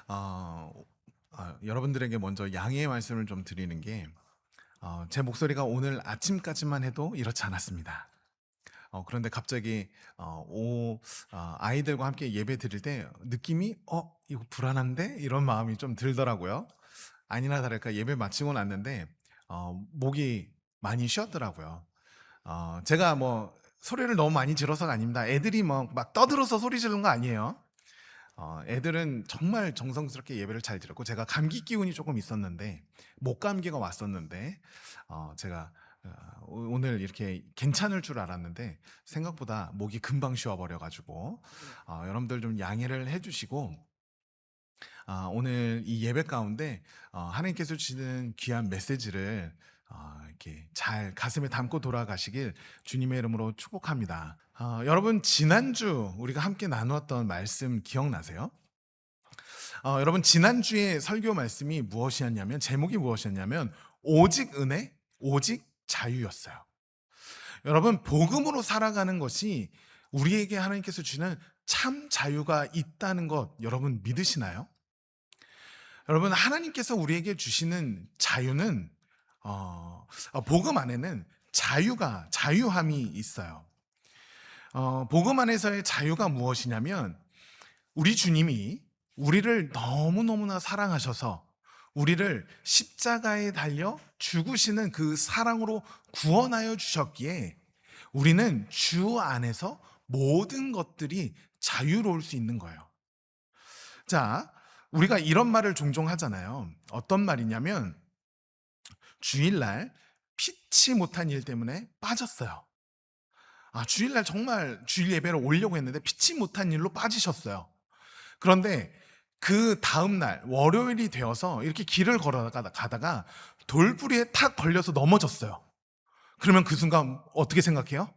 어, 여러분들에게 먼저 양해의 말씀을 좀 드리는 게, 제 목소리가 오늘 아침까지만 해도 이렇지 않았습니다. 그런데 갑자기 아이들과 함께 예배 드릴 때 느낌이 이거 불안한데 이런 마음이 좀 들더라고요. 아니나 다를까 예배 마치고 났는데 목이 많이 쉬었더라고요. 제가 뭐 소리를 너무 많이 질러서가 아닙니다. 애들이 뭐 막 떠들어서 소리 지르는 거 아니에요. 애들은 정말 정성스럽게 예배를 잘 드렸고, 제가 감기 기운이 조금 있었는데, 목 감기가 왔었는데, 제가 오늘 이렇게 괜찮을 줄 알았는데 생각보다 목이 금방 쉬어버려가지고, 여러분들 좀 양해를 해주시고, 오늘 이 예배 가운데 하나님께서 주시는 귀한 메시지를 이렇게 잘 가슴에 담고 돌아가시길 주님의 이름으로 축복합니다. 여러분, 지난주 우리가 함께 나누었던 말씀 기억나세요? 여러분, 지난주에 설교 말씀이 무엇이었냐면, 제목이 무엇이었냐면 오직 은혜, 오직 자유였어요. 여러분, 복음으로 살아가는 것이 우리에게 하나님께서 주시는 참 자유가 있다는 것, 여러분 믿으시나요? 여러분, 하나님께서 우리에게 주시는 자유는 복음 안에는 자유함이 있어요. 복음 안에서의 자유가 무엇이냐면, 우리 주님이 우리를 너무너무나 사랑하셔서 우리를 십자가에 달려 죽으시는 그 사랑으로 구원하여 주셨기에 우리는 주 안에서 모든 것들이 자유로울 수 있는 거예요. 자, 우리가 이런 말을 종종 하잖아요. 어떤 말이냐면, 주일날 피치 못한 일 때문에 빠졌어요. 주일날 정말 주일 예배를 오려고 했는데 피치 못한 일로 빠지셨어요. 그런데 그 다음날 월요일이 되어서 이렇게 길을 걸어가다가 돌부리에 탁 걸려서 넘어졌어요. 그러면 그 순간 어떻게 생각해요?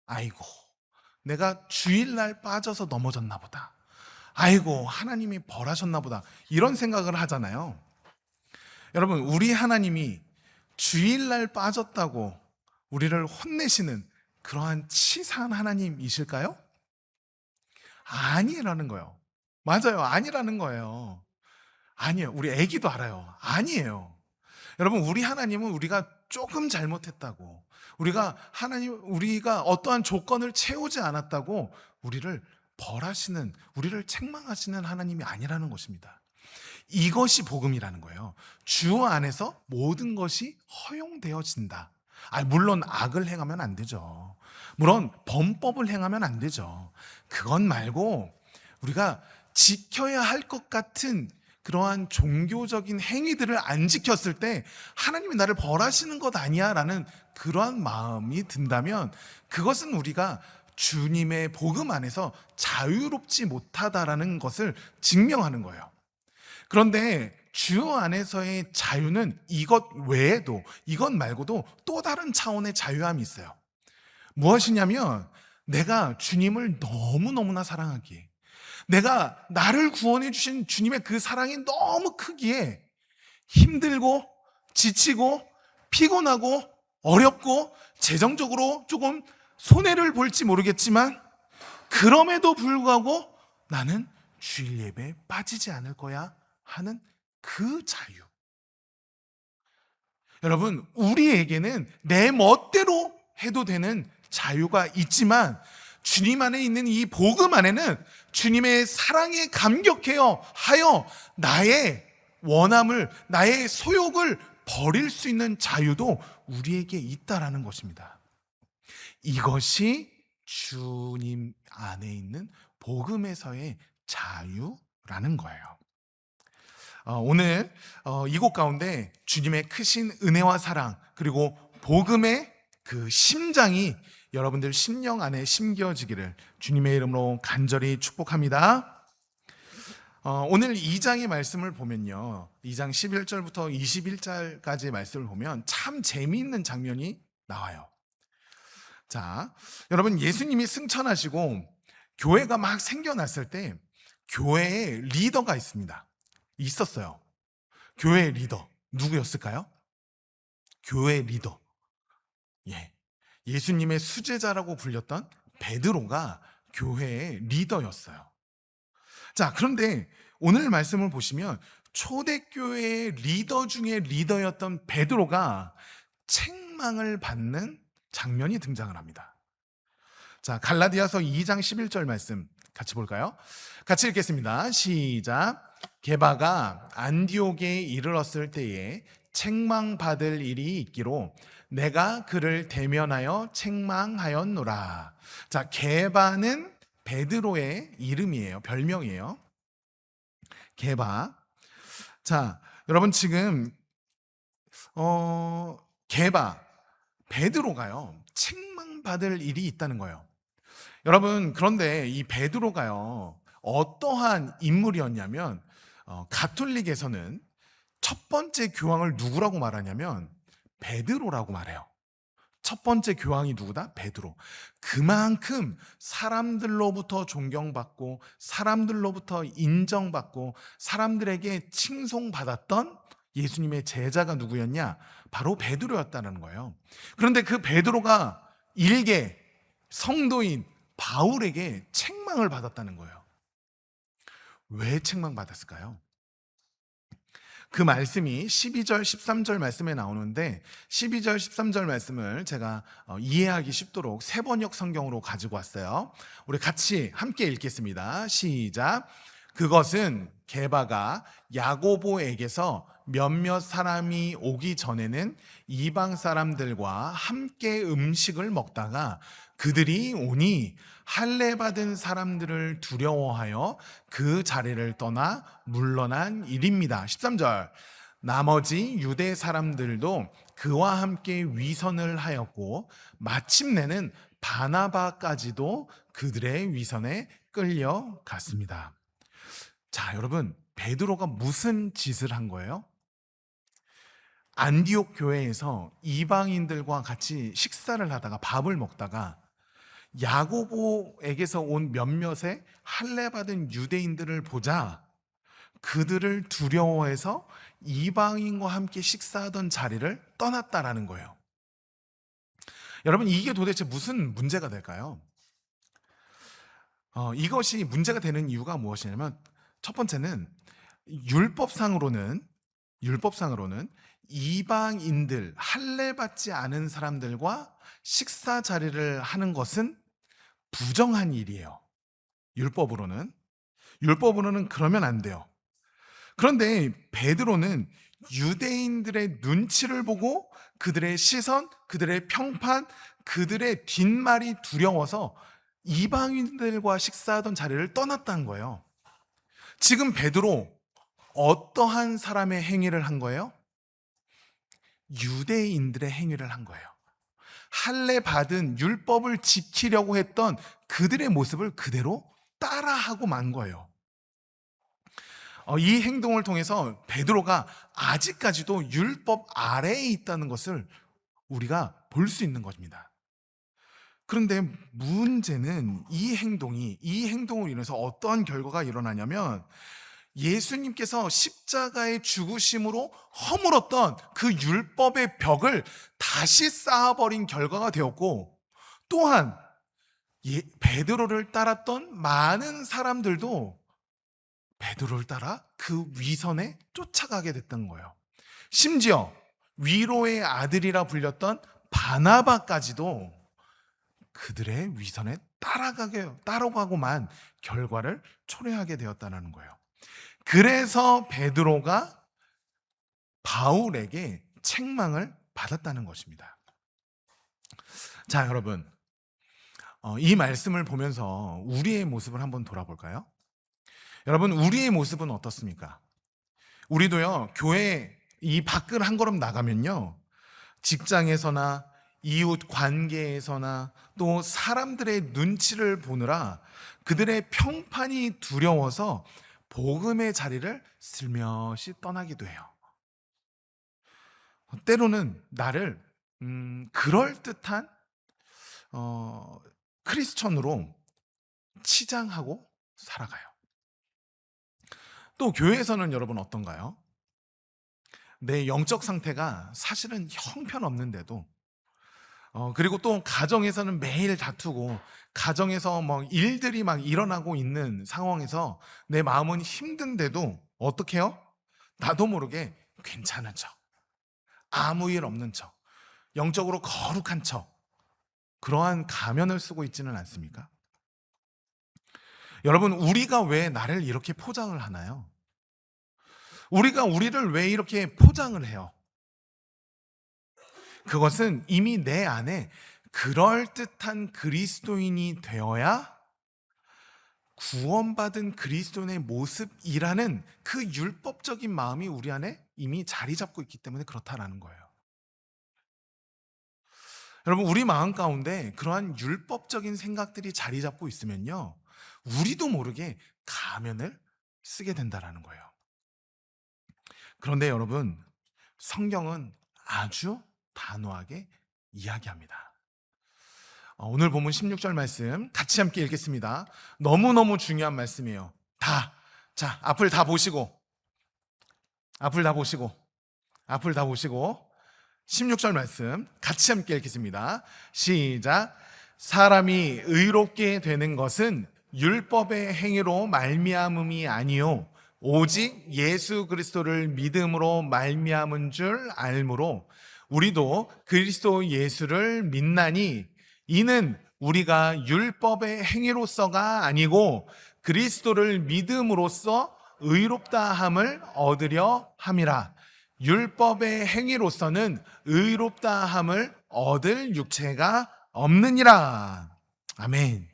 아이고, 내가 주일날 빠져서 넘어졌나 보다. 아이고, 하나님이 벌하셨나 보다. 이런 생각을 하잖아요. 여러분, 우리 하나님이 주일날 빠졌다고 우리를 혼내시는 그러한 치사한 하나님이실까요? 아니라는 거예요. 맞아요. 아니라는 거예요. 아니에요. 우리 애기도 알아요. 아니에요. 여러분, 우리 하나님은 우리가 조금 잘못했다고, 우리가 어떠한 조건을 채우지 않았다고 우리를 벌하시는, 우리를 책망하시는 하나님이 아니라는 것입니다. 이것이 복음이라는 거예요. 주 안에서 모든 것이 허용되어진다. 물론 악을 행하면 안 되죠. 물론 범법을 행하면 안 되죠. 그건 말고 우리가 지켜야 할 것 같은 그러한 종교적인 행위들을 안 지켰을 때 하나님이 나를 벌하시는 것 아니야 라는 그러한 마음이 든다면, 그것은 우리가 주님의 복음 안에서 자유롭지 못하다라는 것을 증명하는 거예요. 그런데 주 안에서의 자유는 이것 외에도, 이것 말고도 또 다른 차원의 자유함이 있어요. 무엇이냐면, 내가 주님을 너무너무나 사랑하기에, 내가 나를 구원해 주신 주님의 그 사랑이 너무 크기에 힘들고 지치고 피곤하고 어렵고 재정적으로 조금 손해를 볼지 모르겠지만, 그럼에도 불구하고 나는 주일 예배에 빠지지 않을 거야 하는 그 자유. 여러분, 우리에게는 내 멋대로 해도 되는 자유가 있지만, 주님 안에 있는 이 복음 안에는 주님의 사랑에 감격하여 나의 원함을, 나의 소욕을 버릴 수 있는 자유도 우리에게 있다라는 것입니다. 이것이 주님 안에 있는 복음에서의 자유라는 거예요. 오늘 이곡 가운데 주님의 크신 은혜와 사랑, 그리고 복음의 그 심장이 여러분들 심령 안에 심겨지기를 주님의 이름으로 간절히 축복합니다. 오늘 2장의 말씀을 보면요, 2장 11절부터 21절까지의 말씀을 보면 참 재미있는 장면이 나와요. 자, 여러분, 예수님이 승천하시고 교회가 막 생겨났을 때 교회에 리더가 있었어요. 교회의 리더 누구였을까요? 교회 리더, 예수님의 수제자라고 불렸던 베드로가 교회의 리더였어요. 자, 그런데 오늘 말씀을 보시면 초대교회의 리더 중에 리더였던 베드로가 책망을 받는 장면이 등장을 합니다. 자, 갈라디아서 2장 11절 말씀 같이 볼까요? 같이 읽겠습니다. 시작. 게바가 안디옥에 이르렀을 때에 책망받을 일이 있기로 내가 그를 대면하여 책망하였노라. 자, 게바는 베드로의 이름이에요. 별명이에요. 게바. 자, 여러분 지금 게바 베드로가요. 책망받을 일이 있다는 거예요. 여러분, 그런데 이 베드로가요, 어떠한 인물이었냐면, 가톨릭에서는 첫 번째 교황을 누구라고 말하냐면, 베드로라고 말해요. 첫 번째 교황이 누구다? 베드로. 그만큼 사람들로부터 존경받고, 사람들로부터 인정받고, 사람들에게 칭송받았던 예수님의 제자가 누구였냐? 바로 베드로였다는 거예요. 그런데 그 베드로가 일개 성도인 바울에게 책망을 받았다는 거예요. 왜 책망받았을까요? 그 말씀이 12절, 13절 말씀에 나오는데 12절, 13절 말씀을 제가 이해하기 쉽도록 세번역 성경으로 가지고 왔어요. 우리 같이 함께 읽겠습니다. 시작. 그것은 게바가 야고보에게서 몇몇 사람이 오기 전에는 이방 사람들과 함께 음식을 먹다가 그들이 오니 할례 받은 사람들을 두려워하여 그 자리를 떠나 물러난 일입니다. 13절. 나머지 유대 사람들도 그와 함께 위선을 하였고 마침내는 바나바까지도 그들의 위선에 끌려갔습니다. 자, 여러분, 베드로가 무슨 짓을 한 거예요? 안디옥 교회에서 이방인들과 같이 식사를 하다가 밥을 먹다가 야고보에게서 온 몇몇의 할례 받은 유대인들을 보자 그들을 두려워해서 이방인과 함께 식사하던 자리를 떠났다라는 거예요. 여러분, 이게 도대체 무슨 문제가 될까요? 이것이 문제가 되는 이유가 무엇이냐면 첫 번째는 율법상으로는 이방인들, 할례 받지 않은 사람들과 식사 자리를 하는 것은 부정한 일이에요. 율법으로는 그러면 안 돼요. 그런데 베드로는 유대인들의 눈치를 보고 그들의 시선, 그들의 평판, 그들의 뒷말이 두려워서 이방인들과 식사하던 자리를 떠났다는 거예요. 지금 베드로 어떠한 사람의 행위를 한 거예요? 유대인들의 행위를 한 거예요. 할례 받은 율법을 지키려고 했던 그들의 모습을 그대로 따라하고 만 거예요. 이 행동을 통해서 베드로가 아직까지도 율법 아래에 있다는 것을 우리가 볼 수 있는 것입니다. 그런데 문제는 이 행동으로 인해서 어떠한 결과가 일어나냐면 예수님께서 십자가의 죽으심으로 허물었던 그 율법의 벽을 다시 쌓아버린 결과가 되었고, 또한 베드로를 따랐던 많은 사람들도 베드로를 따라 그 위선에 쫓아가게 됐던 거예요. 심지어 위로의 아들이라 불렸던 바나바까지도 그들의 위선에 따라가고만 결과를 초래하게 되었다는 거예요. 그래서 베드로가 바울에게 책망을 받았다는 것입니다. 자, 여러분, 이 말씀을 보면서 우리의 모습을 한번 돌아볼까요? 여러분, 우리의 모습은 어떻습니까? 우리도요, 교회 이 밖을 한 걸음 나가면요, 직장에서나 이웃 관계에서나 또 사람들의 눈치를 보느라 그들의 평판이 두려워서 복음의 자리를 슬며시 떠나기도 해요. 때로는 나를 그럴듯한 크리스천으로 치장하고 살아가요. 또 교회에서는 여러분 어떤가요? 내 영적 상태가 사실은 형편없는데도 그리고 또 가정에서는 매일 다투고 가정에서 뭐 일들이 막 일어나고 있는 상황에서 내 마음은 힘든데도 어떻게 해요? 나도 모르게 괜찮은 척, 아무 일 없는 척, 영적으로 거룩한 척, 그러한 가면을 쓰고 있지는 않습니까? 여러분, 우리가 왜 나를 이렇게 포장을 하나요? 우리가 우리를 왜 이렇게 포장을 해요? 그것은 이미 내 안에 그럴듯한 그리스도인이 되어야 구원받은 그리스도인의 모습이라는 그 율법적인 마음이 우리 안에 이미 자리 잡고 있기 때문에 그렇다라는 거예요. 여러분, 우리 마음 가운데 그러한 율법적인 생각들이 자리 잡고 있으면요, 우리도 모르게 가면을 쓰게 된다라는 거예요. 그런데 여러분, 성경은 아주 단호하게 이야기합니다. 오늘 본문 16절 말씀 같이 함께 읽겠습니다. 너무너무 중요한 말씀이에요. 자, 앞을 다 보시고, 앞을 다 보시고, 앞을 다 보시고, 16절 말씀 같이 함께 읽겠습니다. 시작. 사람이 의롭게 되는 것은 율법의 행위로 말미암음이 아니요 오직 예수 그리스도를 믿음으로 말미암은 줄 알므로 우리도 그리스도 예수를 믿나니 이는 우리가 율법의 행위로서가 아니고 그리스도를 믿음으로써 의롭다함을 얻으려 함이라. 율법의 행위로서는 의롭다함을 얻을 육체가 없느니라. 아멘.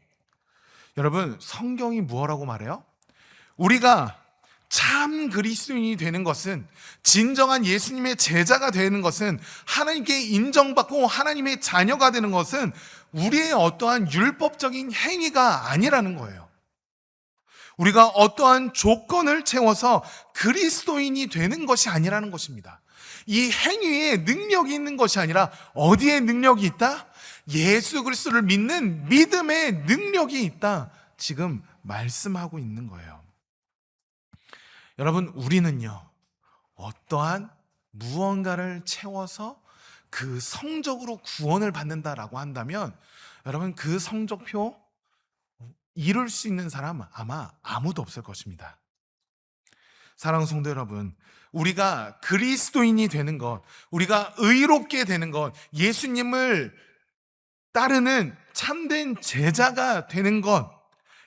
여러분, 성경이 무엇라고 말해요? 우리가 참 그리스도인이 되는 것은, 진정한 예수님의 제자가 되는 것은, 하나님께 인정받고 하나님의 자녀가 되는 것은 우리의 어떠한 율법적인 행위가 아니라는 거예요. 우리가 어떠한 조건을 채워서 그리스도인이 되는 것이 아니라는 것입니다. 이 행위에 능력이 있는 것이 아니라 어디에 능력이 있다? 예수 그리스도를 믿는 믿음의 능력이 있다. 지금 말씀하고 있는 거예요. 여러분, 우리는요, 어떠한 무언가를 채워서 그 성적으로 구원을 받는다라고 한다면, 여러분, 그 성적표 이룰 수 있는 사람 아마 아무도 없을 것입니다. 사랑하는 성도 여러분, 우리가 그리스도인이 되는 것, 우리가 의롭게 되는 것, 예수님을 따르는 참된 제자가 되는 것,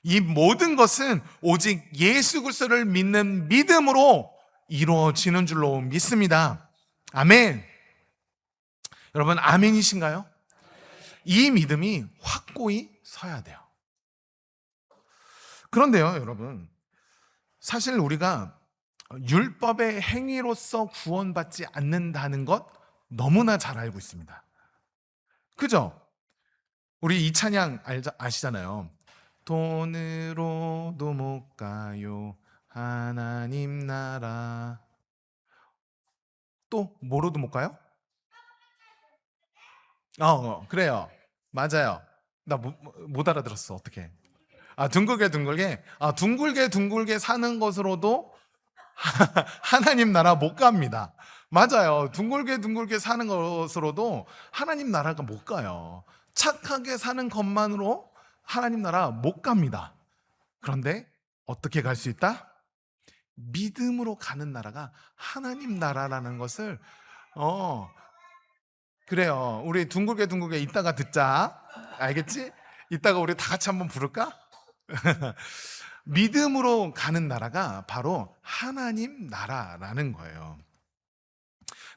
이 모든 것은 오직 예수 그리스도를 믿는 믿음으로 이루어지는 줄로 믿습니다. 아멘. 여러분, 아멘이신가요? 이 믿음이 확고히 서야 돼요. 그런데요, 여러분, 사실 우리가 율법의 행위로서 구원받지 않는다는 것 너무나 잘 알고 있습니다. 그죠? 우리 이 찬양 아시잖아요. 돈으로도 못 가요 하나님 나라. 또 뭐로도 못 가요? 그래요. 맞아요. 나 못 알아들었어. 어떻게? 둥글게 둥글게. 둥글게 둥글게 사는 것으로도 하나님 나라 못 갑니다. 맞아요. 둥글게 둥글게 사는 것으로도 하나님 나라가 못 가요. 착하게 사는 것만으로 하나님 나라 못 갑니다. 그런데 어떻게 갈 수 있다? 믿음으로 가는 나라가 하나님 나라라는 것을 그래요. 우리 둥글게 둥글게 이따가 듣자. 알겠지? 이따가 우리 다 같이 한번 부를까? 믿음으로 가는 나라가 바로 하나님 나라라는 거예요.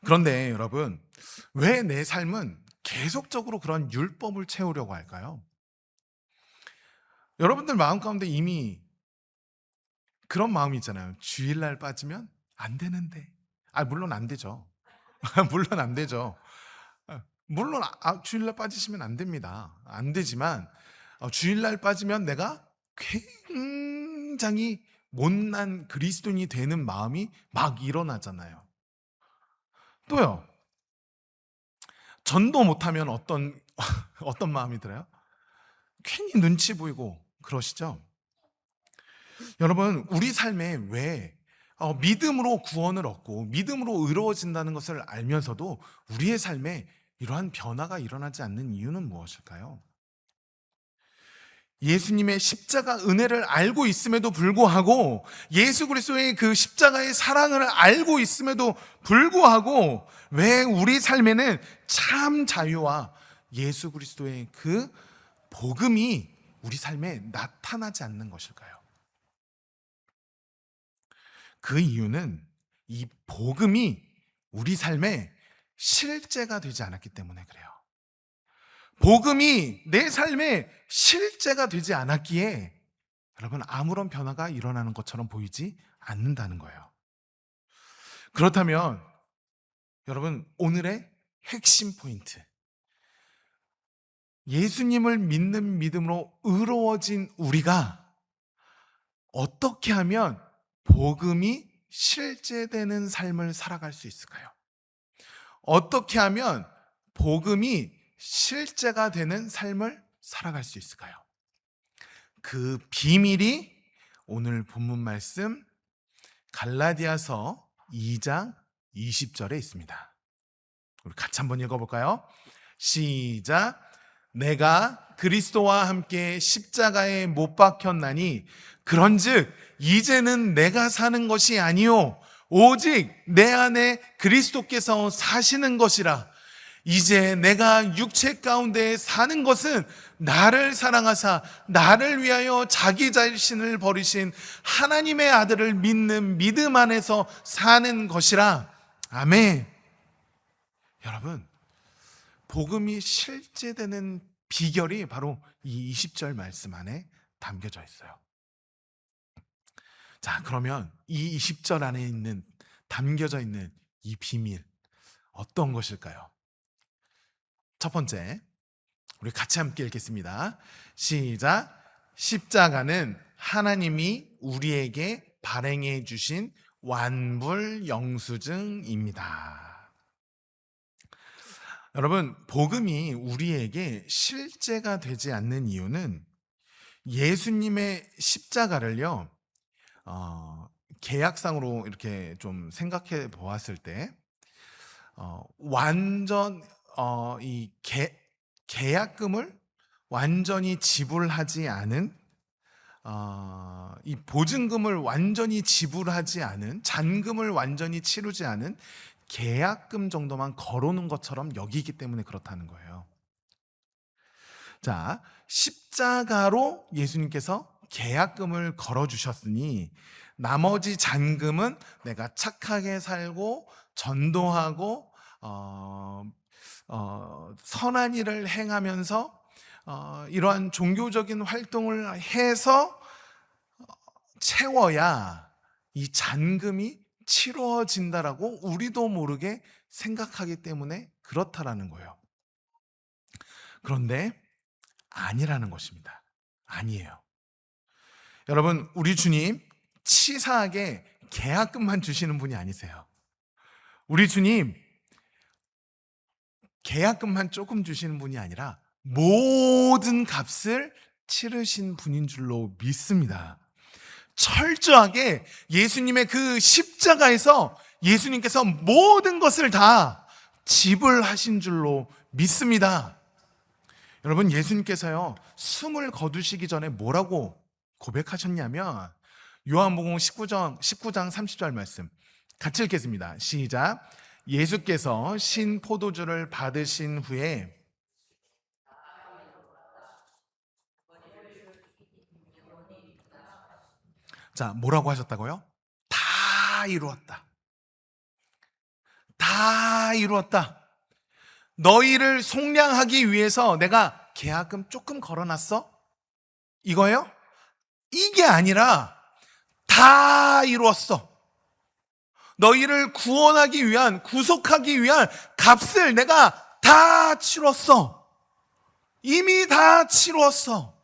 그런데 여러분, 왜 내 삶은 계속적으로 그런 율법을 채우려고 할까요? 여러분들 마음 가운데 이미 그런 마음이 있잖아요. 주일날 빠지면 안 되는데. 물론 안 되죠. 물론 안 되죠. 물론 주일날 빠지시면 안 됩니다. 안 되지만 주일날 빠지면 내가 굉장히 못난 그리스도인이 되는 마음이 막 일어나잖아요. 또요, 전도 못하면 어떤 마음이 들어요? 괜히 눈치 보이고 그러시죠? 여러분, 우리 삶에 왜 믿음으로 구원을 얻고 믿음으로 의로워진다는 것을 알면서도 우리의 삶에 이러한 변화가 일어나지 않는 이유는 무엇일까요? 예수님의 십자가 은혜를 알고 있음에도 불구하고, 예수 그리스도의 그 십자가의 사랑을 알고 있음에도 불구하고 왜 우리 삶에는 참 자유와 예수 그리스도의 그 복음이 우리 삶에 나타나지 않는 것일까요? 그 이유는 이 복음이 우리 삶에 실제가 되지 않았기 때문에 그래요. 복음이 내 삶에 실제가 되지 않았기에 여러분, 아무런 변화가 일어나는 것처럼 보이지 않는다는 거예요. 그렇다면 여러분, 오늘의 핵심 포인트, 예수님을 믿는 믿음으로 의로워진 우리가 어떻게 하면 복음이 실제되는 삶을 살아갈 수 있을까요? 어떻게 하면 복음이 실제가 되는 삶을 살아갈 수 있을까요? 그 비밀이 오늘 본문 말씀 갈라디아서 2장 20절에 있습니다. 우리 같이 한번 읽어볼까요? 시작. 내가 그리스도와 함께 십자가에 못 박혔나니 그런즉 이제는 내가 사는 것이 아니요 오직 내 안에 그리스도께서 사시는 것이라. 이제 내가 육체 가운데 사는 것은 나를 사랑하사 나를 위하여 자기 자신을 버리신 하나님의 아들을 믿는 믿음 안에서 사는 것이라. 아멘. 여러분, 복음이 실제되는 비결이 바로 이 20절 말씀 안에 담겨져 있어요. 자, 그러면 이 20절 안에 담겨져 있는 이 비밀, 어떤 것일까요? 첫 번째, 우리 같이 함께 읽겠습니다. 시작. 십자가는 하나님이 우리에게 발행해 주신 완불 영수증입니다. 여러분, 복음이 우리에게 실제가 되지 않는 이유는 예수님의 십자가를요, 계약상으로 이렇게 좀 생각해 보았을 때, 완전 이 계약금을 완전히 지불하지 않은, 이 보증금을 완전히 지불하지 않은, 잔금을 완전히 치르지 않은 계약금 정도만 걸어놓은 것처럼 여기기 때문에 그렇다는 거예요. 자, 십자가로 예수님께서 계약금을 걸어주셨으니 나머지 잔금은 내가 착하게 살고 전도하고 선한 일을 행하면서 이러한 종교적인 활동을 해서 채워야 이 잔금이 치러진다라고 우리도 모르게 생각하기 때문에 그렇다라는 거예요. 그런데 아니라는 것입니다. 아니에요. 여러분, 우리 주님 치사하게 계약금만 주시는 분이 아니세요. 우리 주님 계약금만 조금 주시는 분이 아니라 모든 값을 치르신 분인 줄로 믿습니다. 철저하게 예수님의 그 십자가에서 예수님께서 모든 것을 다 지불하신 줄로 믿습니다. 여러분, 예수님께서요, 숨을 거두시기 전에 뭐라고 고백하셨냐면 요한복음 19장 30절 말씀 같이 읽겠습니다. 시작. 예수께서 신 포도주를 받으신 후에 자, 뭐라고 하셨다고요? 다 이루었다. 다 이루었다. 너희를 속량하기 위해서 내가 계약금 조금 걸어놨어? 이거예요? 이게 아니라 다 이루었어. 너희를 구원하기 위한, 구속하기 위한 값을 내가 다 치렀어. 이미 다 치렀어.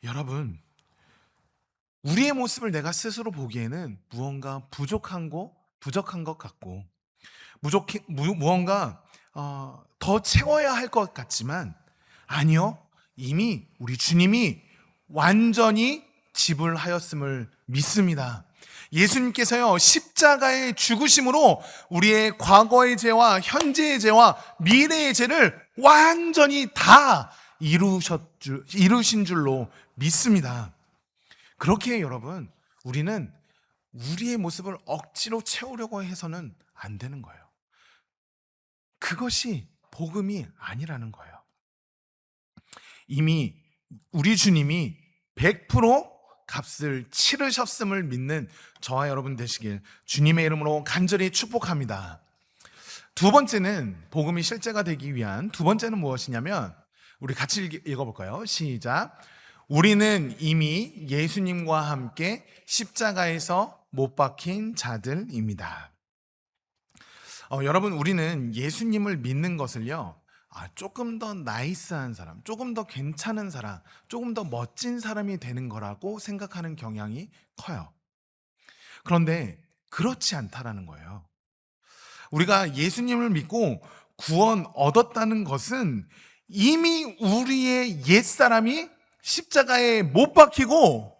여러분, 우리의 모습을 내가 스스로 보기에는 무언가 부족한 것 같고 무언가 더 채워야 할 것 같지만 아니요, 이미 우리 주님이 완전히 지불하였음을 믿습니다. 예수님께서요, 십자가의 죽으심으로 우리의 과거의 죄와 현재의 죄와 미래의 죄를 완전히 다 이루신 줄로 믿습니다. 그렇게 여러분, 우리는 우리의 모습을 억지로 채우려고 해서는 안 되는 거예요. 그것이 복음이 아니라는 거예요. 이미 우리 주님이 100% 값을 치르셨음을 믿는 저와 여러분 되시길 주님의 이름으로 간절히 축복합니다. 두 번째는, 복음이 실제가 되기 위한 두 번째는 무엇이냐면, 우리 같이 읽어볼까요? 시작. 우리는 이미 예수님과 함께 십자가에서 못 박힌 자들입니다. 여러분, 우리는 예수님을 믿는 것을요, 조금 더 나이스한 사람, 조금 더 괜찮은 사람, 조금 더 멋진 사람이 되는 거라고 생각하는 경향이 커요. 그런데 그렇지 않다라는 거예요. 우리가 예수님을 믿고 구원 얻었다는 것은 이미 우리의 옛사람이 십자가에 못 박히고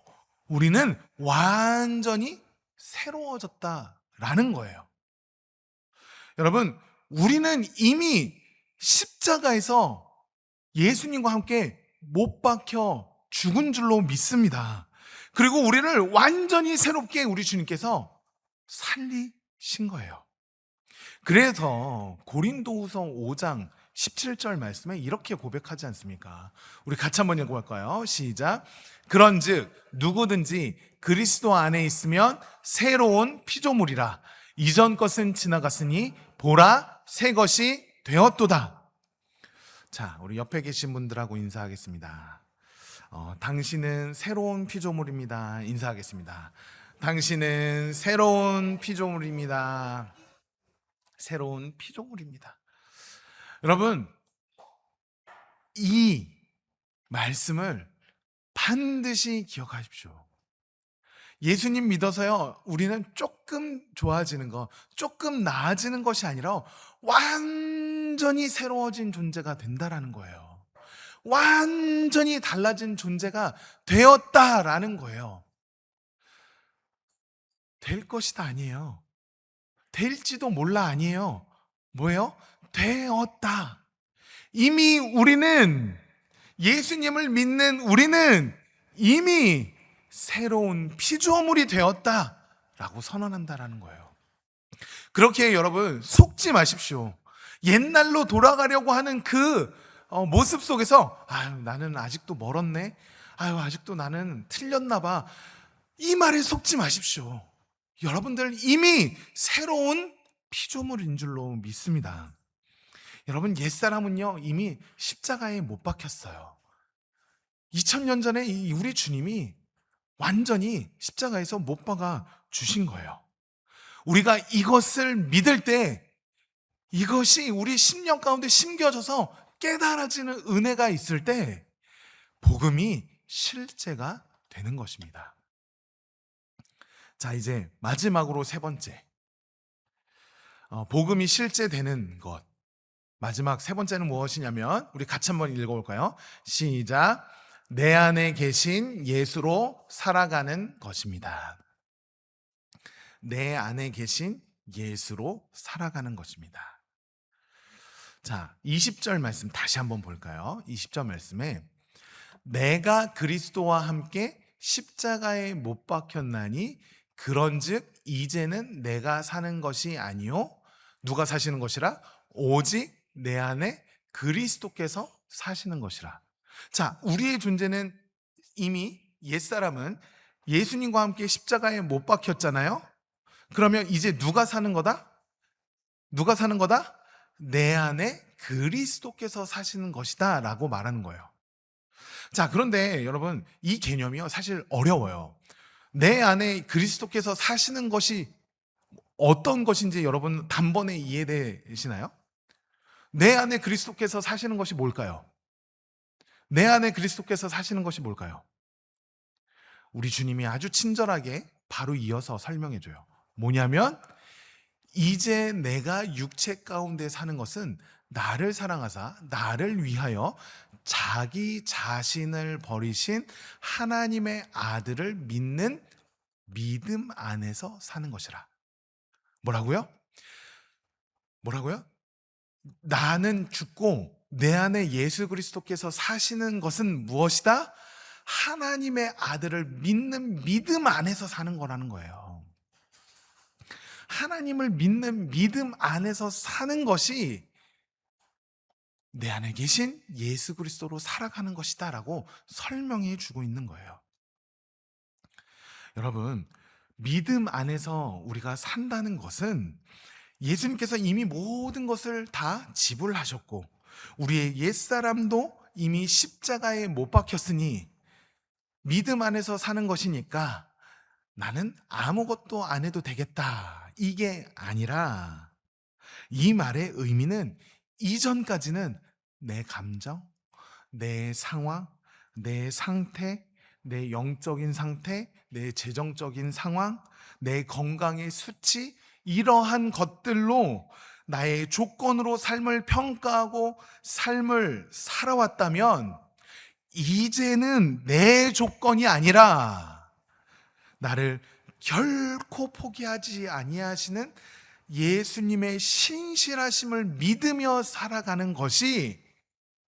우리는 완전히 새로워졌다라는 거예요. 여러분, 우리는 이미 십자가에서 예수님과 함께 못 박혀 죽은 줄로 믿습니다. 그리고 우리를 완전히 새롭게 우리 주님께서 살리신 거예요. 그래서 고린도후서 5장 17절 말씀에 이렇게 고백하지 않습니까? 우리 같이 한번 읽어볼까요? 시작. 그런즉 누구든지 그리스도 안에 있으면 새로운 피조물이라. 이전 것은 지나갔으니 보라 새 것이 되었도다. 자, 우리 옆에 계신 분들하고 인사하겠습니다. 당신은 새로운 피조물입니다. 인사하겠습니다. 당신은 새로운 피조물입니다. 새로운 피조물입니다. 여러분, 이 말씀을 반드시 기억하십시오. 예수님 믿어서요, 우리는 조금 좋아지는 것, 조금 나아지는 것이 아니라 완전히 새로워진 존재가 된다라는 거예요. 완전히 달라진 존재가 되었다라는 거예요. 될 것이다 아니에요. 될지도 몰라 아니에요. 뭐예요? 되었다. 이미 우리는, 예수님을 믿는 우리는 이미 새로운 피조물이 되었다라고 선언한다라는 거예요. 그렇게 여러분 속지 마십시오. 옛날로 돌아가려고 하는 그 모습 속에서 나는 아직도 멀었네. 아직도 나는 틀렸나 봐. 이 말에 속지 마십시오. 여러분들 이미 새로운 피조물인 줄로 믿습니다. 여러분, 옛사람은요 이미 십자가에 못 박혔어요. 2000년 전에 우리 주님이 완전히 십자가에서 못 박아 주신 거예요. 우리가 이것을 믿을 때 이것이 우리 심령 가운데 심겨져서 깨달아지는 은혜가 있을 때 복음이 실제가 되는 것입니다. 자, 이제 마지막으로 세 번째, 복음이 실제되는 것. 마지막 세 번째는 무엇이냐면, 우리 같이 한번 읽어볼까요? 시작. 내 안에 계신 예수로 살아가는 것입니다. 내 안에 계신 예수로 살아가는 것입니다. 자, 20절 말씀 다시 한번 볼까요? 20절 말씀에 내가 그리스도와 함께 십자가에 못 박혔나니 그런즉 이제는 내가 사는 것이 아니요 누가 사시는 것이라? 오직 내 안에 그리스도께서 사시는 것이라. 자, 우리의 존재는 이미 옛사람은 예수님과 함께 십자가에 못 박혔잖아요. 그러면 이제 누가 사는 거다? 누가 사는 거다? 내 안에 그리스도께서 사시는 것이다 라고 말하는 거예요. 자, 그런데 여러분, 이 개념이요 사실 어려워요. 내 안에 그리스도께서 사시는 것이 어떤 것인지 여러분 단번에 이해되시나요? 내 안에 그리스도께서 사시는 것이 뭘까요? 내 안에 그리스도께서 사시는 것이 뭘까요? 우리 주님이 아주 친절하게 바로 이어서 설명해줘요. 뭐냐면 이제 내가 육체 가운데 사는 것은 나를 사랑하사 나를 위하여 자기 자신을 버리신 하나님의 아들을 믿는 믿음 안에서 사는 것이라. 뭐라고요? 뭐라고요? 나는 죽고 내 안에 예수 그리스도께서 사시는 것은 무엇이다? 하나님의 아들을 믿는 믿음 안에서 사는 거라는 거예요. 하나님을 믿는 믿음 안에서 사는 것이 내 안에 계신 예수 그리스도로 살아가는 것이다라고 설명해 주고 있는 거예요. 여러분, 믿음 안에서 우리가 산다는 것은 예수님께서 이미 모든 것을 다 지불하셨고 우리의 옛사람도 이미 십자가에 못 박혔으니 믿음 안에서 사는 것이니까 나는 아무것도 안 해도 되겠다. 이게 아니라 이 말의 의미는 이전까지는 내 감정, 내 상황, 내 상태, 내 영적인 상태, 내 재정적인 상황, 내 건강의 수치, 이러한 것들로 나의 조건으로 삶을 평가하고 삶을 살아왔다면 이제는 내 조건이 아니라 나를 결코 포기하지 아니하시는 예수님의 신실하심을 믿으며 살아가는 것이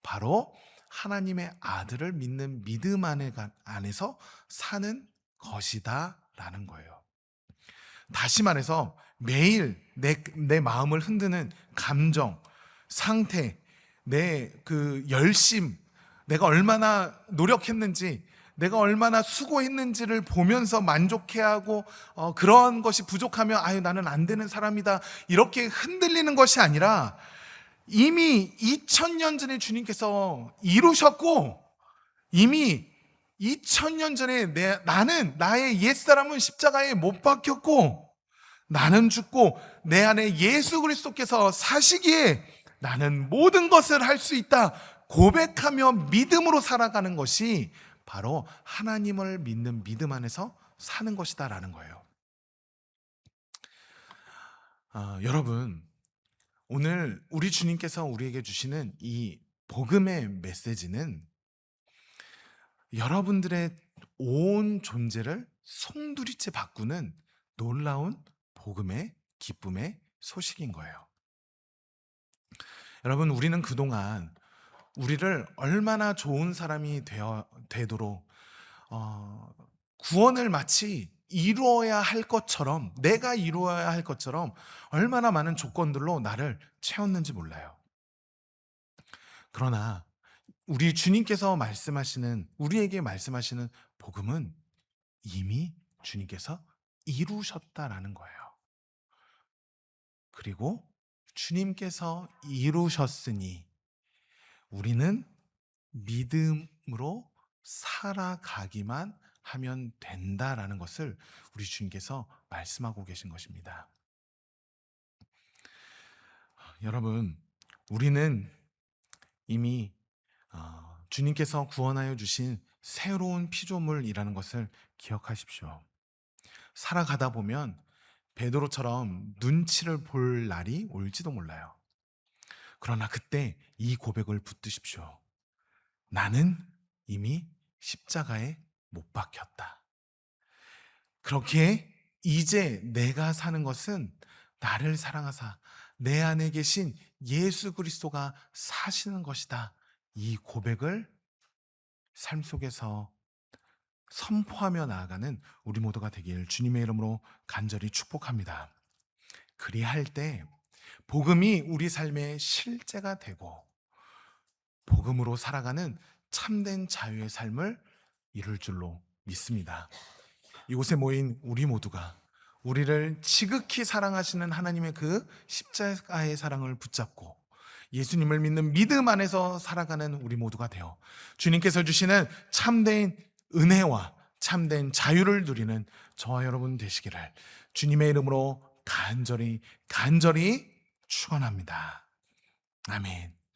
바로 하나님의 아들을 믿는 믿음 안에서 사는 것이다 라는 거예요. 다시 말해서 매일 내 마음을 흔드는 감정, 상태, 내 그 열심, 내가 얼마나 노력했는지, 내가 얼마나 수고했는지를 보면서 만족해하고 그런 것이 부족하면 아유 나는 안 되는 사람이다 이렇게 흔들리는 것이 아니라 이미 2000년 전에 주님께서 이루셨고 이미 2000년 전에 나는 나의 옛사람은 십자가에 못 박혔고 나는 죽고 내 안에 예수 그리스도께서 사시기에 나는 모든 것을 할 수 있다 고백하며 믿음으로 살아가는 것이 바로 하나님을 믿는 믿음 안에서 사는 것이다 라는 거예요. 여러분, 오늘 우리 주님께서 우리에게 주시는 이 복음의 메시지는 여러분들의 온 존재를 송두리째 바꾸는 놀라운 복음의 기쁨의 소식인 거예요. 여러분, 우리는 그동안 우리를 얼마나 좋은 사람이 되도록 구원을 마치 이루어야 할 것처럼, 내가 이루어야 할 것처럼 얼마나 많은 조건들로 나를 채웠는지 몰라요. 그러나 우리 주님께서 우리에게 말씀하시는 복음은 이미 주님께서 이루셨다라는 거예요. 그리고 주님께서 이루셨으니 우리는 믿음으로 살아가기만 하면 된다라는 것을 우리 주님께서 말씀하고 계신 것입니다. 여러분, 우리는 이미 주님께서 구원하여 주신 새로운 피조물이라는 것을 기억하십시오. 살아가다 보면 베드로처럼 눈치를 볼 날이 올지도 몰라요. 그러나 그때 이 고백을 붙드십시오. 나는 이미 십자가에 못 박혔다. 그렇게 이제 내가 사는 것은 나를 사랑하사 내 안에 계신 예수 그리스도가 사시는 것이다. 이 고백을 삶 속에서 선포하며 나아가는 우리 모두가 되길 주님의 이름으로 간절히 축복합니다. 그리할 때 복음이 우리 삶의 실제가 되고 복음으로 살아가는 참된 자유의 삶을 이룰 줄로 믿습니다. 이곳에 모인 우리 모두가 우리를 지극히 사랑하시는 하나님의 그 십자가의 사랑을 붙잡고 예수님을 믿는 믿음 안에서 살아가는 우리 모두가 되어 주님께서 주시는 참된 은혜와 참된 자유를 누리는 저와 여러분 되시기를 주님의 이름으로 간절히 축원합니다. 아멘.